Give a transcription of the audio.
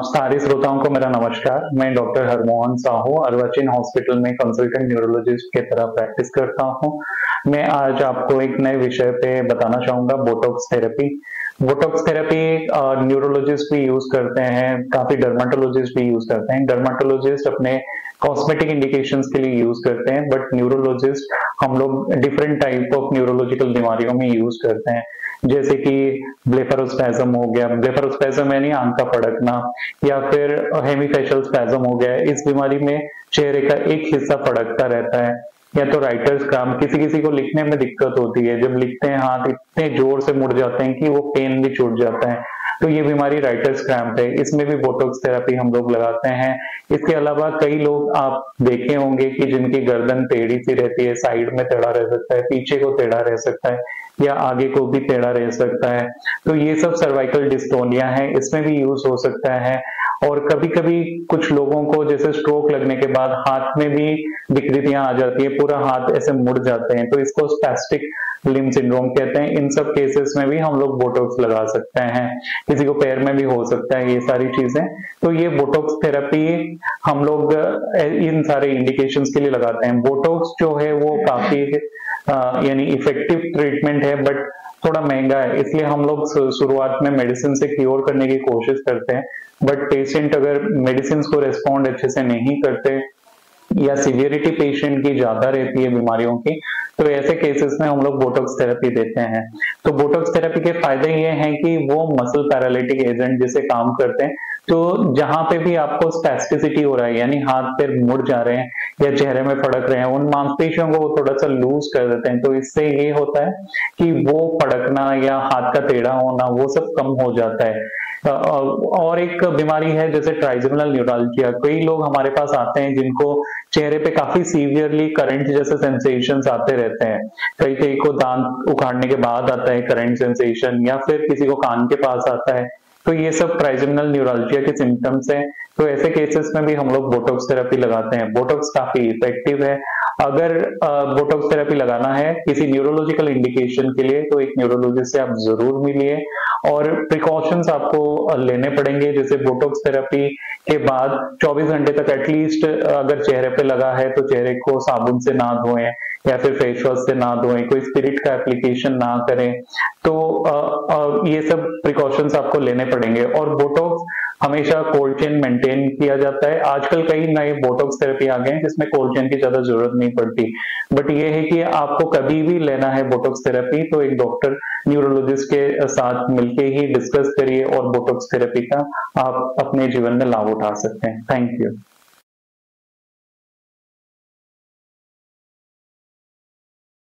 सारे श्रोताओं को मेरा नमस्कार। मैं डॉक्टर हरमोहन साहू अर्वाचीन हॉस्पिटल में कंसल्टेंट न्यूरोलॉजिस्ट की तरह प्रैक्टिस करता हूं। मैं आज आपको एक नए विषय पे बताना चाहूंगा, Botox therapy. Botox therapy neurologist भी यूज करते हैं, काफी डर्माटोलॉजिस्ट भी यूज करते हैं। डर्माटोलॉजिस्ट अपने कॉस्मेटिक इंडिकेशंस के लिए यूज करते हैं, बट न्यूरोलॉजिस्ट हम लोग डिफरेंट टाइप ऑफ न्यूरोलॉजिकल बीमारियों में यूज करते हैं, जैसे कि ब्लेफारोस्पैज्म हो गया। ब्लेफारोस्पैज्म यानी आंख का फड़कना, या फिर हेमीफेशियल स्पैज्म हो गया। इस बीमारी में चेहरे का एक हिस्सा फड़कता रहता है। या तो राइटर्स क्रैम्प, किसी किसी को लिखने में दिक्कत होती है, जब लिखते हैं हाथ इतने जोर से मुड़ जाते हैं कि वो पेन भी छूट जाता है, तो ये बीमारी राइटर्स क्रैम्प है। इसमें भी बोटॉक्स थेरेपी हम लोग लगाते हैं। इसके अलावा कई लोग आप देखे होंगे कि जिनकी गर्दन टेढ़ी सी रहती है, साइड में टेढ़ा रह सकता है, पीछे को टेढ़ा रह सकता है, या आगे को भी टेढ़ा रह सकता है, तो ये सब सर्वाइकल डिस्टोनिया है, इसमें भी यूज हो सकता है। और कभी कभी कुछ लोगों को जैसे स्ट्रोक लगने के बाद हाथ में भी विकृतियां आ जाती है, पूरा हाथ ऐसे मुड़ जाते हैं, तो इसको स्पैस्टिक लिम्ब सिंड्रोम कहते हैं। इन सब केसेस में भी हम लोग बोटॉक्स लगा सकते हैं। किसी को पैर में भी हो सकता है, ये सारी चीजें। तो ये बोटॉक्स थेरेपी हम लोग इन सारे इंडिकेशंस के लिए लगाते हैं। बोटॉक्स जो है वो काफी यानी इफेक्टिव ट्रीटमेंट है, बट थोड़ा महंगा है, इसलिए हम लोग शुरुआत में मेडिसिन से क्योर करने की कोशिश करते हैं। बट पेशेंट अगर मेडिसिन को रेस्पॉन्ड अच्छे से नहीं करते, या सीवियरिटी पेशेंट की ज्यादा रहती है बीमारियों की, तो ऐसे केसेस में हम लोग बोटॉक्स थेरेपी देते हैं। तो बोटॉक्स थेरेपी के फायदे ये हैं कि वो मसल पैरालिटिक एजेंट जैसे काम करते हैं। तो जहां पे भी आपको स्पैस्टिसिटी हो रहा है, यानी हाथ पैर मुड़ जा रहे हैं या चेहरे में फड़क रहे हैं, उन मांसपेशियों को वो थोड़ा सा लूज कर देते हैं। तो इससे ये होता है कि वो फड़कना या हाथ का टेढ़ा होना वो सब कम हो जाता है। और एक बीमारी है जैसे ट्राइजेमिनल न्यूराल्जिया। कई लोग हमारे पास आते हैं जिनको चेहरे पे काफी सीवियरली करंट जैसे सेंसेशंस आते रहते हैं। कई कई को दांत उखाड़ने के बाद आता है करंट सेंसेशन, या फिर किसी को कान के पास आता है। तो ये सब ट्राइजेमिनल न्यूराल्जिया के सिम्टम्स हैं। तो ऐसे केसेस में भी हम लोग बोटॉक्स थेरेपी लगाते हैं। बोटॉक्स काफी इफेक्टिव है। अगर बोटॉक्स थेरेपी लगाना है किसी न्यूरोलॉजिकल इंडिकेशन के लिए, तो एक न्यूरोलॉजिस्ट से आप जरूर मिलिए, और प्रिकॉशंस आपको लेने पड़ेंगे। जैसे बोटॉक्स थेरेपी के बाद 24 घंटे तक एटलीस्ट अगर चेहरे पे लगा है तो चेहरे को साबुन से ना धोएं, या फिर फेस वॉश से ना धोएं, कोई स्पिरिट का एप्लीकेशन ना करें। तो ये सब प्रिकॉशंस आपको लेने पड़ेंगे। और बोटॉक्स हमेशा कोल्ड चेन मेंटेन किया जाता है। आजकल कई नए बोटॉक्स थेरेपी आ गए हैं जिसमें कोल्ड चेन की ज्यादा जरूरत नहीं पड़ती, बट ये है कि आपको कभी भी लेना है बोटॉक्स थेरेपी तो एक डॉक्टर न्यूरोलॉजिस्ट के साथ मिलके ही डिस्कस करिए, और बोटॉक्स थेरेपी का आप अपने जीवन में लाभ उठा सकते हैं। Thank you.